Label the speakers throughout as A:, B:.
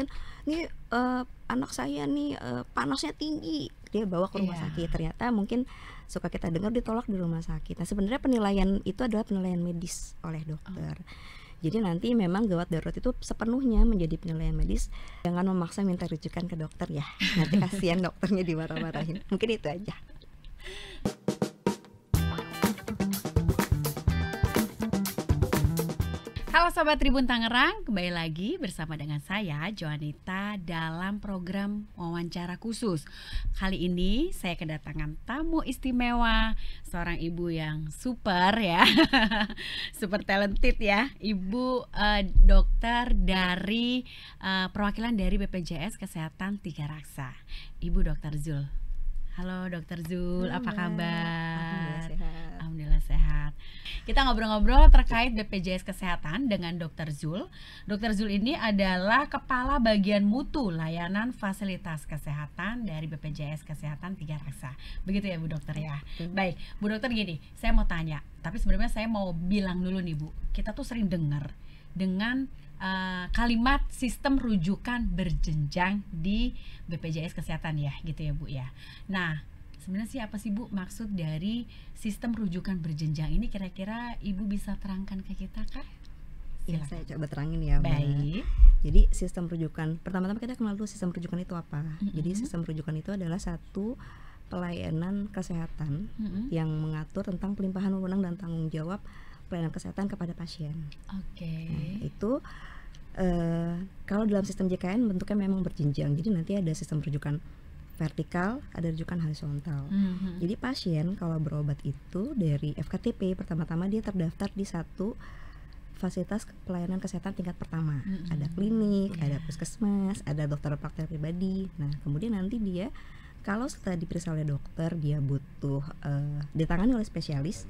A: pasien, nih anak saya nih panasnya tinggi, dia bawa ke rumah sakit. Ternyata mungkin suka kita dengar ditolak di rumah sakit. Nah sebenarnya penilaian itu adalah penilaian medis oleh dokter. Jadi nanti memang gawat darurat itu sepenuhnya menjadi penilaian medis. Jangan memaksa minta rujukan ke dokter ya. Nanti kasihan dokternya dimarah-marahin. Mungkin itu aja.
B: Halo Sobat Tribun Tangerang, kembali lagi bersama dengan saya Joanita dalam program wawancara khusus. Kali ini saya kedatangan tamu istimewa, seorang ibu yang super ya, super talented ya, Ibu dokter dari perwakilan dari BPJS Kesehatan Tiga Raksa, Ibu Dr. Zul. Halo Dr. Zul, apa kabar?
A: Alhamdulillah sehat.
B: Alhamdulillah sehat. Kita ngobrol-ngobrol terkait BPJS Kesehatan dengan Dr. Zul. Dr. Zul ini adalah Kepala Bagian Mutu Layanan Fasilitas Kesehatan dari BPJS Kesehatan Tiga Raksa. Begitu ya Bu Dokter ya. Baik, Bu Dokter gini, saya mau tanya. Tapi sebenarnya saya mau bilang dulu nih Bu, kita tuh sering dengar dengan kalimat sistem rujukan berjenjang di BPJS Kesehatan ya, gitu ya Bu ya. Nah, sebenarnya sih apa sih Bu maksud dari sistem rujukan berjenjang ini, kira-kira Ibu bisa terangkan ke kita Kak?
A: Ya, saya coba terangin ya, Mbak.
B: Baik.
A: Jadi sistem rujukan, pertama-tama kita kenal dulu sistem rujukan itu apa. Jadi sistem rujukan itu adalah satu pelayanan kesehatan yang mengatur tentang pelimpahan wewenang dan tanggung jawab pelayanan kesehatan kepada pasien.
B: Oke.
A: Nah, itu kalau dalam sistem JKN bentuknya memang berjenjang. Jadi nanti ada sistem rujukan vertikal, ada rujukan horizontal. Jadi pasien kalau berobat itu dari FKTP, pertama-tama dia terdaftar di satu fasilitas pelayanan kesehatan tingkat pertama. Ada klinik, ada puskesmas, ada dokter praktek pribadi. Nah kemudian nanti dia kalau setelah diperiksa oleh dokter dia butuh ditangani oleh spesialis,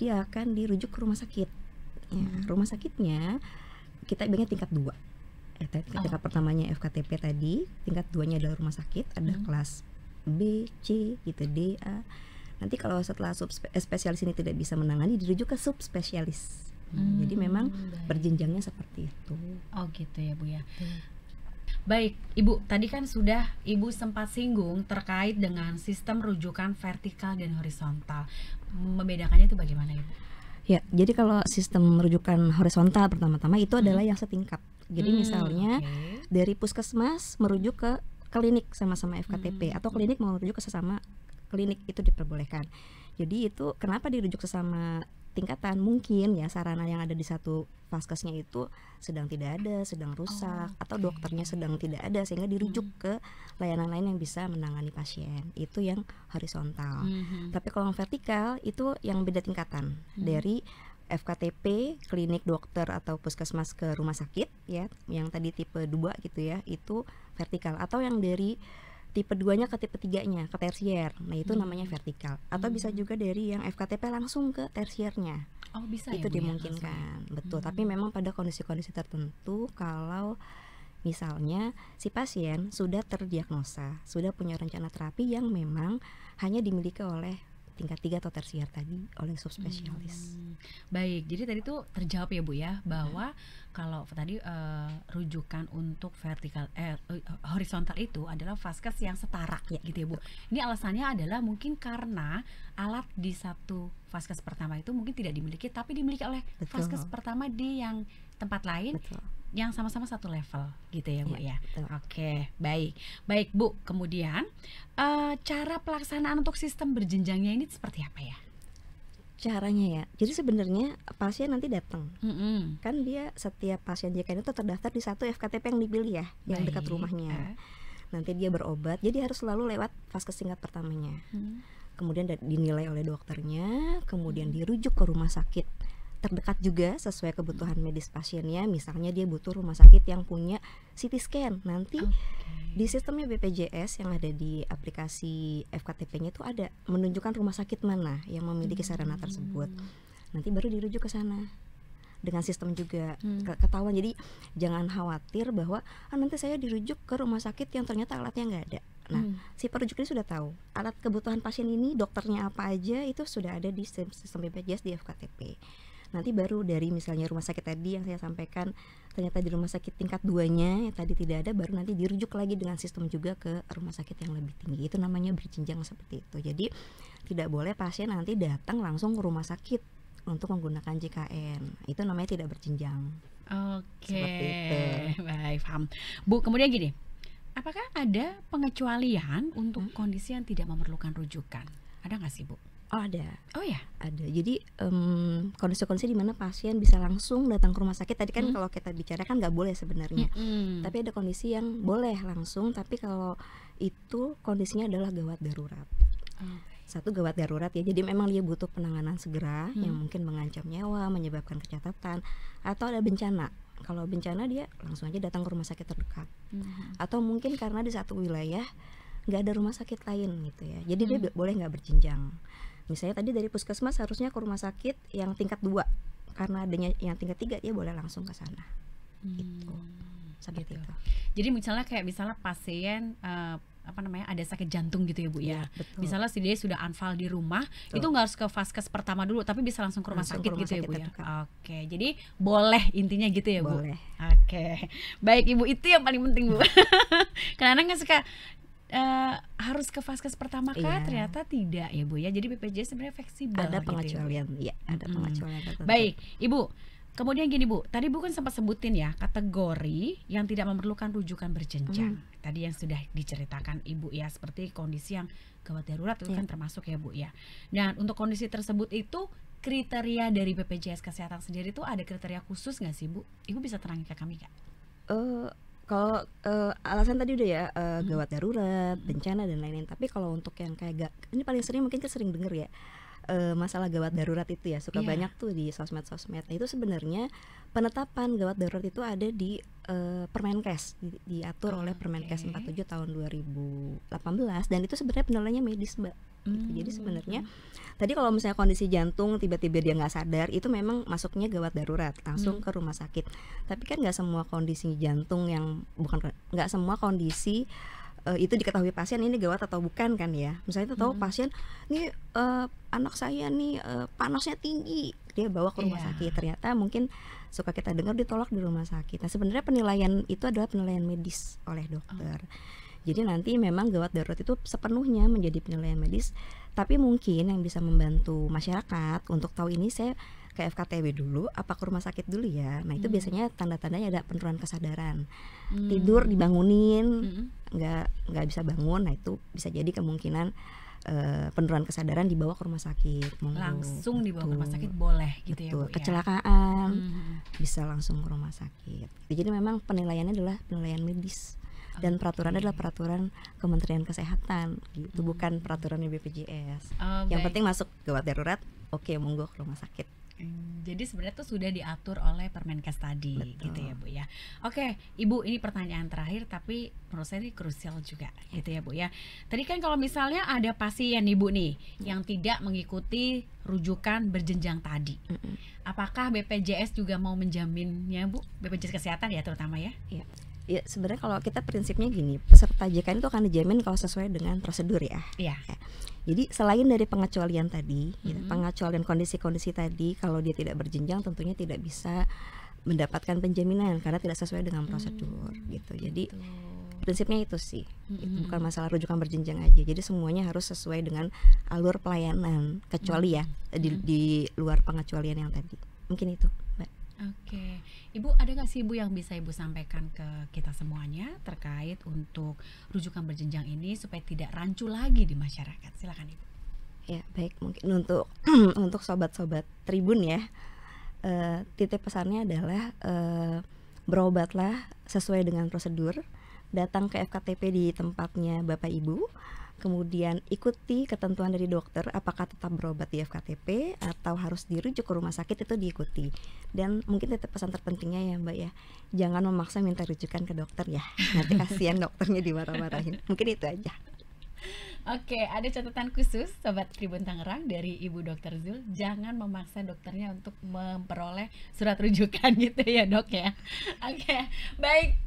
A: dia akan dirujuk ke rumah sakit. Ya, rumah sakitnya kita bilangnya tingkat 2. Tingkat pertamanya FKTP tadi, tingkat 2-nya adalah rumah sakit, ada kelas B, C, gitu, D, A. Nanti kalau setelah spesialis ini tidak bisa menangani, dirujuk ke subspesialis. Jadi memang berjenjangnya seperti itu.
B: Oh gitu ya Bu ya. Baik, Ibu, tadi kan sudah Ibu sempat singgung terkait dengan sistem rujukan vertikal dan horizontal. Membedakannya itu bagaimana Ibu?
A: Ya, jadi kalau sistem rujukan horizontal pertama-tama itu adalah yang setingkat. Jadi misalnya dari puskesmas merujuk ke klinik sama-sama FKTP, atau klinik mau merujuk ke sesama klinik, itu diperbolehkan. Jadi itu kenapa dirujuk sesama tingkatan? Mungkin ya sarana yang ada di satu vaskesnya itu sedang tidak ada, sedang rusak, atau dokternya sedang tidak ada, sehingga dirujuk ke layanan lain yang bisa menangani pasien. Itu yang horizontal. Tapi kalau yang vertikal itu yang beda tingkatan, dari FKTP, klinik, dokter atau puskesmas ke rumah sakit ya, yang tadi tipe 2 gitu ya, itu vertikal. Atau yang dari tipe 2-nya ke tipe 3-nya, ke tersier. Nah, itu namanya vertikal. Atau bisa juga dari yang FKTP langsung ke tersiernya.
B: Oh, bisa
A: itu
B: ya, Bu,
A: dimungkinkan. Ya, betul. Tapi memang pada kondisi-kondisi tertentu, kalau misalnya si pasien sudah terdiagnosa, sudah punya rencana terapi yang memang hanya dimiliki oleh tingkat 3 atau tersier tadi oleh subspesialis.
B: Baik, jadi tadi tuh terjawab ya Bu ya, bahwa kalau tadi rujukan untuk vertikal horizontal itu adalah vaskes yang setara ya, gitu ya Bu. Ini alasannya adalah mungkin karena alat di satu vaskes pertama itu mungkin tidak dimiliki, tapi dimiliki oleh vaskes pertama di yang tempat lain. Yang sama-sama satu level gitu ya Bu ya. Oke, baik Bu. Kemudian cara pelaksanaan untuk sistem berjenjangnya ini seperti apa ya?
A: Caranya ya, jadi sebenarnya pasien nanti datang, kan dia setiap pasien JKN itu terdaftar di satu FKTP yang dipilih ya, yang dekat rumahnya. Nanti dia berobat, jadi harus selalu lewat vaskes tingkat pertamanya. Kemudian dinilai oleh dokternya, kemudian dirujuk ke rumah sakit terdekat juga sesuai kebutuhan medis pasiennya. Misalnya dia butuh rumah sakit yang punya CT scan, nanti di sistemnya BPJS yang ada di aplikasi FKTP-nya itu ada menunjukkan rumah sakit mana yang memiliki sarana tersebut. Nanti baru dirujuk ke sana dengan sistem juga ketahuan. Jadi jangan khawatir bahwa nanti saya dirujuk ke rumah sakit yang ternyata alatnya nggak ada. Nah, si perujuk ini sudah tahu alat kebutuhan pasien ini, dokternya apa aja, itu sudah ada di sistem BPJS di FKTP. Nanti baru dari misalnya rumah sakit tadi yang saya sampaikan ternyata di rumah sakit tingkat 2-nya tadi tidak ada, baru nanti dirujuk lagi dengan sistem juga ke rumah sakit yang lebih tinggi. Itu namanya berjenjang seperti itu. Jadi tidak boleh pasien nanti datang langsung ke rumah sakit untuk menggunakan JKN. Itu namanya tidak berjenjang.
B: Oke, baik, paham. Bu, kemudian gini, apakah ada pengecualian untuk kondisi yang tidak memerlukan rujukan? Ada nggak sih, Bu?
A: Oh, ada.
B: Oh ya?
A: Ada. Jadi kondisi-kondisi di mana pasien bisa langsung datang ke rumah sakit. Tadi kan kalau kita bicara kan nggak boleh sebenarnya. Tapi ada kondisi yang boleh langsung. Tapi kalau itu kondisinya adalah gawat darurat. Satu, gawat darurat ya. Jadi memang dia butuh penanganan segera yang mungkin mengancam nyawa, menyebabkan kecacatan, atau ada bencana. Kalau bencana dia langsung aja datang ke rumah sakit terdekat. Atau mungkin karena di satu wilayah nggak ada rumah sakit lain gitu ya. Jadi dia boleh nggak berjenjang. Misalnya tadi dari puskesmas harusnya ke rumah sakit yang tingkat 2, karena adanya yang tingkat 3 dia boleh langsung ke sana. Gitu. Seperti itu.
B: Jadi misalnya pasien ada sakit jantung gitu ya, Bu ya. Misalnya si dia sudah anfal di rumah, itu nggak harus ke vaskes pertama dulu, tapi bisa langsung ke rumah sakit gitu ya, Bu ya. Oke, jadi boleh intinya gitu ya, Bu.
A: Boleh.
B: Oke. Baik, Ibu, itu yang paling penting, Bu. Karena nggak suka harus ke vaskes pertama kah? Ternyata tidak ya, Bu ya. Jadi BPJS sebenarnya fleksibel.
A: Ada pengecualian,
B: gitu ya,
A: ada pengecualian tertentu.
B: Baik, Ibu. Kemudian gini, Bu, tadi Bu kan sempat sebutin ya kategori yang tidak memerlukan rujukan berjenjang. Tadi yang sudah diceritakan Ibu ya, seperti kondisi yang gawat darurat itu kan termasuk ya, Bu ya. Dan untuk kondisi tersebut itu kriteria dari BPJS Kesehatan sendiri itu ada kriteria khusus nggak sih, Bu? Ibu bisa terangin ke kami nggak?
A: Kalau alasan tadi udah ya, gawat darurat, bencana dan lain-lain. Tapi kalau untuk yang kayak ini paling sering mungkin kita sering dengar ya, masalah gawat darurat itu ya suka banyak tuh di sosmed. Nah, itu sebenarnya penetapan gawat darurat itu ada di Permenkes, diatur oleh Permenkes 47 tahun 2018, dan itu sebenarnya penilaiannya medis, Mbak. Gitu. Jadi sebenarnya tadi kalau misalnya kondisi jantung tiba-tiba dia nggak sadar, itu memang masuknya gawat darurat langsung ke rumah sakit. Tapi kan nggak semua kondisi jantung yang nggak semua kondisi itu diketahui pasien ini gawat atau bukan kan ya. Misalnya kita tahu pasien nih anak saya nih panasnya tinggi, dia bawa ke rumah sakit, ternyata mungkin suka kita dengar ditolak di rumah sakit. Nah, sebenarnya penilaian itu adalah penilaian medis oleh dokter. Jadi nanti memang gawat darurat itu sepenuhnya menjadi penilaian medis, tapi mungkin yang bisa membantu masyarakat untuk tahu ini, saya ke FKTW dulu, apa ke rumah sakit dulu ya. Nah, itu biasanya tanda-tandanya ada penurunan kesadaran. Tidur dibangunin, nggak bisa bangun, nah itu bisa jadi kemungkinan penurunan kesadaran dibawa ke rumah sakit.
B: Langsung dibawa ke rumah sakit boleh gitu ya, Bu ya.
A: Kecelakaan bisa langsung ke rumah sakit. Jadi memang penilaiannya adalah penilaian medis. Dan peraturannya adalah peraturan Kementerian Kesehatan gitu, bukan peraturan BPJS. Yang penting masuk gawat darurat, oke, monggo ke rumah sakit.
B: Jadi sebenarnya itu sudah diatur oleh Permenkes tadi. Betul. Gitu ya, Bu ya. Oke, Ibu, ini pertanyaan terakhir tapi menurut saya ini krusial juga gitu ya, Bu ya. Tadi kan kalau misalnya ada pasien Ibu nih yang tidak mengikuti rujukan berjenjang tadi, apakah BPJS juga mau menjaminnya, Bu? BPJS Kesehatan ya terutama ya?
A: Iya. Ya, sebenarnya kalau kita prinsipnya gini, peserta JKN itu akan dijamin kalau sesuai dengan prosedur ya.
B: Iya.
A: Jadi selain dari pengecualian tadi, pengecualian kondisi-kondisi tadi, kalau dia tidak berjenjang tentunya tidak bisa mendapatkan penjaminan karena tidak sesuai dengan prosedur gitu. Jadi prinsipnya itu sih, itu bukan masalah rujukan berjenjang aja. Jadi semuanya harus sesuai dengan alur pelayanan, kecuali ya di luar pengecualian yang tadi. Mungkin itu, Mbak.
B: Oke, Ibu, ada nggak sih Ibu yang bisa Ibu sampaikan ke kita semuanya terkait untuk rujukan berjenjang ini supaya tidak rancu lagi di masyarakat? Silakan, Ibu.
A: Ya, baik, mungkin untuk untuk sobat-sobat Tribun ya, titip pesannya adalah berobatlah sesuai dengan prosedur, datang ke FKTP di tempatnya Bapak Ibu. Kemudian ikuti ketentuan dari dokter, apakah tetap berobat di FKTP atau harus dirujuk ke rumah sakit, itu diikuti. Dan mungkin titip pesan terpentingnya ya, Mbak ya, jangan memaksa minta rujukan ke dokter ya, nanti kasihan dokternya dimarah-marahin. Mungkin itu aja.
B: Oke, ada catatan khusus Sobat Tribun Tangerang dari Ibu Dr. Zul, jangan memaksa dokternya untuk memperoleh surat rujukan gitu ya, Dok ya. Oke, baik.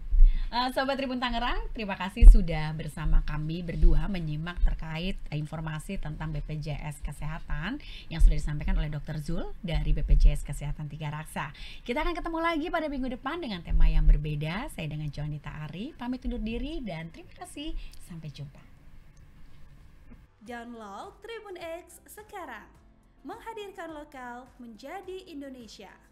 B: Sobat Tribun Tangerang, terima kasih sudah bersama kami berdua menyimak terkait informasi tentang BPJS Kesehatan yang sudah disampaikan oleh Dr. Zul dari BPJS Kesehatan Tiga Raksa. Kita akan ketemu lagi pada minggu depan dengan tema yang berbeda. Saya dengan Joanita Ari, pamit undur diri dan terima kasih. Sampai jumpa.
C: Download Tribun X sekarang, menghadirkan lokal menjadi Indonesia.